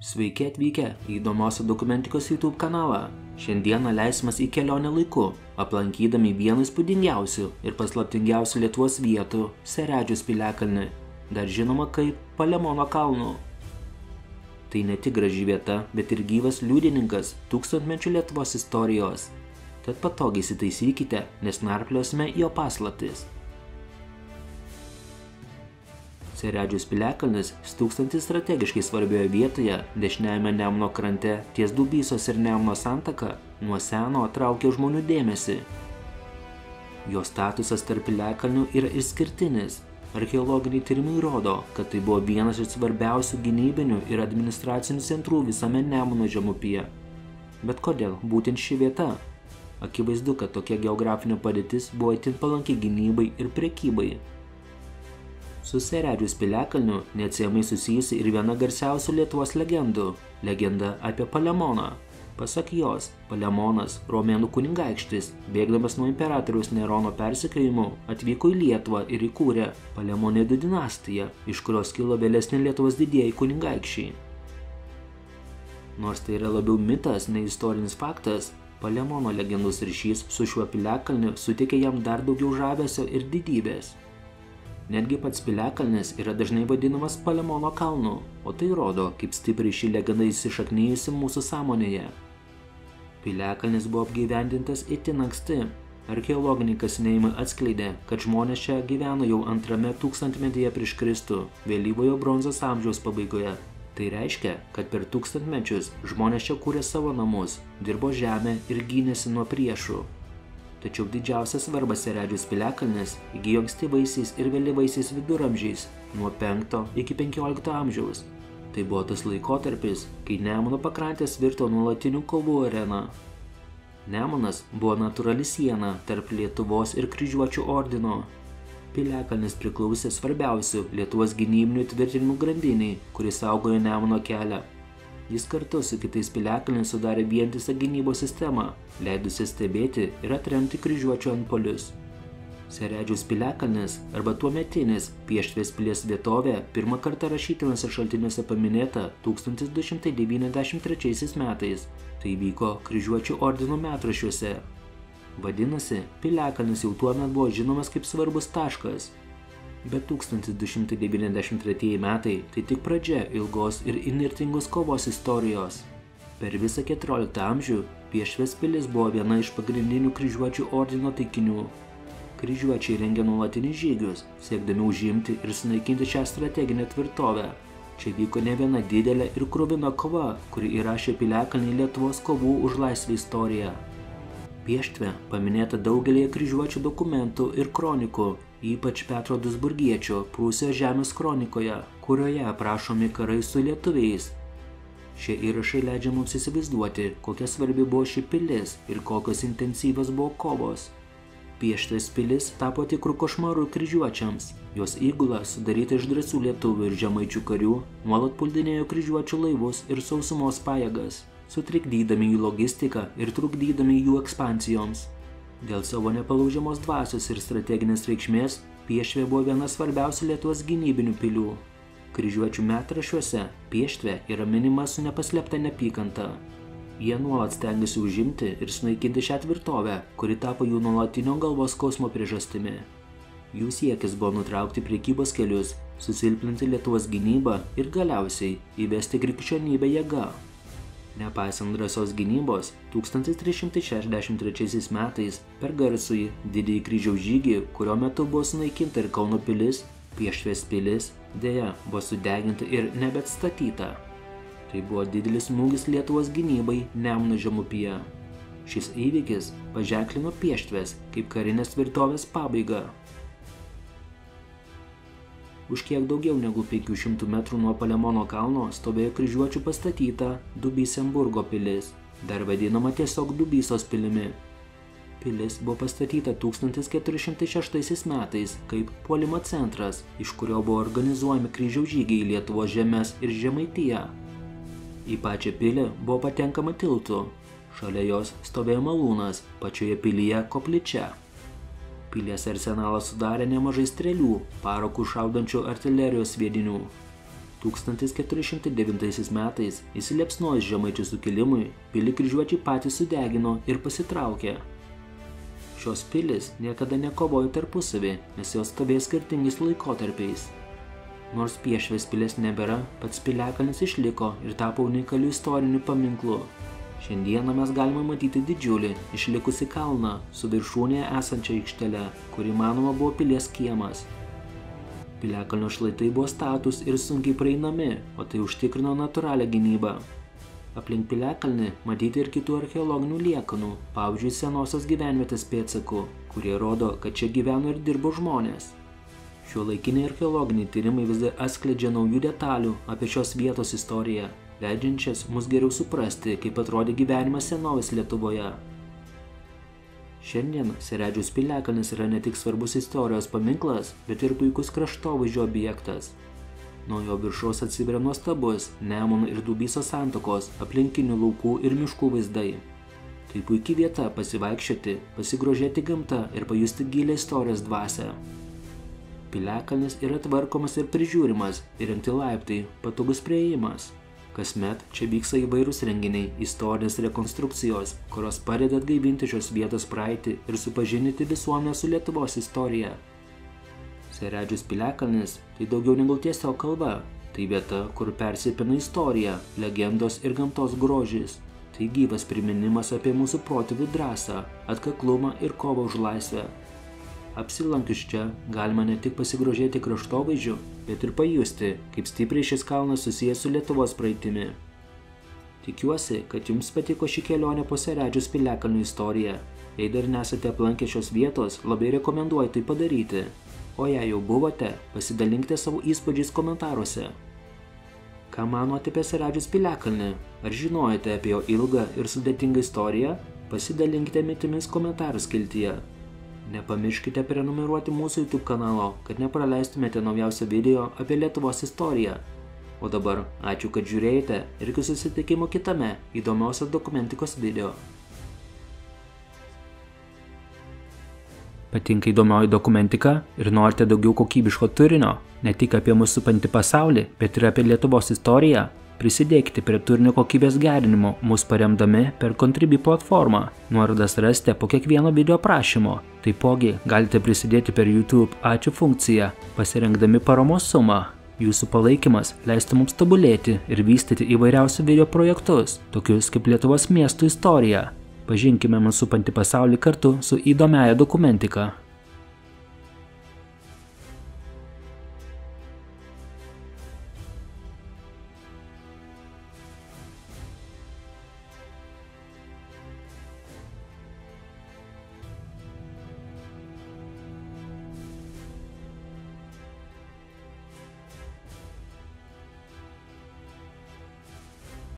Sveiki atvykę į įdomiausią dokumentikos YouTube kanalą. Šiandieną leisimės į kelionę laiku, aplankydami vieną įspūdingiausių ir paslaptingiausių Lietuvos vietų – Seredžiaus piliakalnį, dar žinoma kaip Palemono kalnų. Tai ne tik graži vieta, bet ir gyvas liudininkas tūkstantmečių Lietuvos istorijos. Tad patogiai įsitaisykite, nes narpliosime jo paslaptis. Seredžiaus piliakalnis stūksantis strategiškai svarbioje vietoje, dešiniajame Nemuno krante ties Dubysos ir Nemuno santaka, nuo seno traukia žmonių dėmesį. Jo statusas tarp piliakalnių yra išskirtinis. Archeologiniai tyrimai rodo, kad tai buvo vienas iš svarbiausių gynybinių ir administracinių centrų visame Nemuno žemupyje. Bet kodėl būtent ši vieta? Akivaizdu, kad tokia geografinė padėtis buvo itin palanki gynybai ir prekybai. Su Seredžiaus piliakalniu neatsiejamai susijusi ir viena garsiausių Lietuvos legendų – legenda apie Palemoną. Pasak jos, Palemonas, romėnų kunigaikštis, bėgdamas nuo imperatoriaus Nerono persekiojimų, atvyko į Lietuvą ir įkūrė Palemonidų dinastiją, iš kurios kilo vėlesni Lietuvos didieji kunigaikščiai. Nors tai yra labiau mitas nei istorinis faktas, Palemono legendos ryšys su šiuo piliakalniu suteikė jam dar daugiau žavesio ir didybės. Netgi pats piliakalnis yra dažnai vadinamas Palemono kalnu, o tai rodo, kaip stipriai ši legenda įsišaknijusi mūsų sąmonėje. Piliakalnis buvo apgyvendintas itin anksti. Archeologiniai kasinėjimai atskleidė, kad žmonės čia gyveno jau antrame tūkstantmetyje prieš Kristų, vėlyvojo bronzos amžiaus pabaigoje. Tai reiškia, kad per tūkstantmečius žmonės čia kūrė savo namus, dirbo žemę ir gynėsi nuo priešų. Tačiau didžiausią svarbą Seredžiaus piliakalnis įgijo ankstyvaisiais ir vėlyvaisiais viduramžiais, nuo 5 iki 15 amžiaus. Tai buvo tas laikotarpis, kai Nemuno pakrantės virto nuolatinių kovų arena. Nemunas buvo natūrali siena tarp Lietuvos ir Kryžiuočių ordino. Piliakalnis priklausė svarbiausių Lietuvos gynybinių tvirtinimų grandiniai, kuris saugojo Nemuno kelią. Jis kartu su kitais piliakalniais sudarė vientisą gynybos sistemą, leidusi stebėti ir atremti kryžiuočių antpuolius. Seredžiaus piliakalnis arba tuometinis Pieštvės pilies vietovė pirmą kartą rašytiniuose šaltiniuose paminėta 1293 metais. Tai vyko Kryžiuočių ordino metraščiuose. Vadinasi, piliakalnis jau tuomet buvo žinomas kaip svarbus taškas. Bet 1293 metai tai tik pradžia ilgos ir įnirtingos kovos istorijos. Per visą 14 amžių Pieštvės pilis buvo viena iš pagrindinių Kryžiuočių ordino taikinių. Kryžiuočiai rengė nuolatinius žygius, siekdami užimti ir sunaikinti šią strateginę tvirtovę. Čia vyko ne viena didelė ir kruvina kova, kuri įrašė piliakalnį Lietuvos kovų už laisvę istoriją. Pieštvė paminėta daugelėje kryžiuočių dokumentų ir kronikų, ypač Petro Duisburgiečio Prūsijos žemės kronikoje, kurioje aprašomi karai su lietuviais. Šie įrašai leidžia mums įsivaizduoti, kokia svarbi buvo ši pilis ir kokios intensyvios buvo kovos. Pieštvės pilis tapo tikrų košmarų kryžiuočiams. Jos įgula, sudaryta iš drąsių lietuvių ir žemaičių karių, nuolat puldinėjo kryžiuočių laivus ir sausumos pajėgas, sutrikdydami jų logistiką ir trukdydami jų ekspansijoms. Dėl savo nepalaužiamos dvasios ir strateginės reikšmės, Pieštvė buvo viena svarbiausių Lietuvos gynybinių pilių. Kryžiuočių metraščiuose Pieštvė yra minima su nepaslėpta neapykanta. Jie nuolat stengiasi užimti ir sunaikinti šią tvirtovę, kuri tapo jų nuolatinio galvos skausmo priežastimi. Jų siekis buvo nutraukti prekybos kelius, susilpninti Lietuvos gynybą ir galiausiai įvesti krikščionybę jėga. Nepaisant drąsios gynybos, 1363 metais per garsųjį Didįjį kryžiaus žygį, kurio metu buvo sunaikinta ir Kauno pilis, Pieštvės pilis deja buvo sudeginta ir nebeatstatyta. Tai buvo didelis smūgis Lietuvos gynybai Nemuno žemupyje. Šis įvykis paženklino Pieštvės kaip karinės tvirtovės pabaigą. Už kiek daugiau negu 500 metrų nuo Palemono kalno stovėjo kryžiuočių pastatyta Dubysenburgo pilis, dar vadinama tiesiog Dubysos pilimi. Pilis buvo pastatyta 1406 metais kaip puolimo centras, iš kurio buvo organizuojami kryžiaus žygiai į Lietuvos žemes ir Žemaitiją. Į pačią pilį buvo patenkama tiltu, šalia jos stovėjo malūnas, pačioje pilyje koplyčia. Pilies arsenalas sudarė nemažai strėlių, parokų šaudančių artilerijos sviedinių. 1409 metais įsiliepsnojus Žemaičių sukilimui, pilį kryžiuočiai patys sudegino ir pasitraukė. Šios pilys niekada nekovojo tarpusavį, nes jos stovėjo skirtingais laikotarpiais. Nors Piešvės pilies nebėra, pats piliakalnis išliko ir tapo unikaliu istoriniu paminklu. Šiandieną mes galime matyti didžiulį, išlikusi kalną su viršūnėje esančia aikštele, kuri manoma buvo pilies kiemas. Piliakalnio šlaitai buvo statūs ir sunkiai praeinami, o tai užtikrino natūralią gynybą. Aplink piliakalnį matyti ir kitų archeologinių liekanų, pavyzdžiui, senosios gyvenvietės pėdsakų, kurie rodo, kad čia gyveno ir dirbo žmonės. Šiuolaikiniai archeologiniai tyrimai vis dar atskleidžia naujų detalių apie šios vietos istoriją, leidžiančias mus geriau suprasti, kaip atrodė gyvenimas senovės Lietuvoje. Šiandien Seredžiaus piliakalnis yra ne tik svarbus istorijos paminklas, bet ir puikus kraštovaizdžio objektas. Nuo jo viršaus atsiveria nuostabus Nemuno ir Dubysos santakos, aplinkinių laukų ir miškų vaizdai. Tai puikia vieta pasivaikščioti, pasigrožėti gamta ir pajusti gilią istorijos dvasią. Piliakalnis yra tvarkomas ir prižiūrimas, įrengti laiptai, patogus priėjimas. Kasmet čia vyksta įvairūs renginiai, istorinės rekonstrukcijos, kurios padeda atgaivinti šios vietos praeitį ir supažindinti visuomenę su Lietuvos istorija. Seredžiaus piliakalnis tai daugiau negu tiesiog kalba. Tai vieta, kur persipina istorija, legendos ir gamtos grožis. Tai gyvas priminimas apie mūsų protėvių drąsą, atkaklumą ir kovą už laisvę. Apsilankius čia galima ne tik pasigrožėti kraštovaizdžiu, bet ir pajusti, kaip stipriai šis kalnas susijęs su Lietuvos praeitimi. Tikiuosi, kad jums patiko ši kelionė po Seredžiaus piliakalnių istoriją. Jei dar nesate aplankę šios vietos, labai rekomenduoju tai padaryti. O jei jau buvote, pasidalinkite savo įspūdžiais komentaruose. Ką manote apie Seredžiaus piliakalnį? Ar žinojate apie jo ilgą ir sudėtingą istoriją? Pasidalinkite mintimis komentarų skiltyje. Nepamirškite prenumeruoti mūsų YouTube kanalo, kad nepraleistumėte naujausią video apie Lietuvos istoriją. O dabar ačiū, kad žiūrėjote ir iki susitikimo kitame įdomiausios dokumentikos video. Patinka įdomioji dokumentika ir norite daugiau kokybiško turinio, ne tik apie mūsų supantį pasaulį, bet ir apie Lietuvos istoriją? Prisidėkite prie turinio kokybės gerinimo, mus paremdami per Contribui platformą. Nuorodas rasite po kiekvieno video aprašymo. Taipogi galite prisidėti per YouTube ačiū funkciją, pasirinkdami paramos sumą. Jūsų palaikymas leistų mums tobulėti ir vystyti įvairiausių video projektus, tokius kaip Lietuvos miestų istorija. Pažinkime mūsų supantį pasaulį kartu su įdomiaja dokumentika.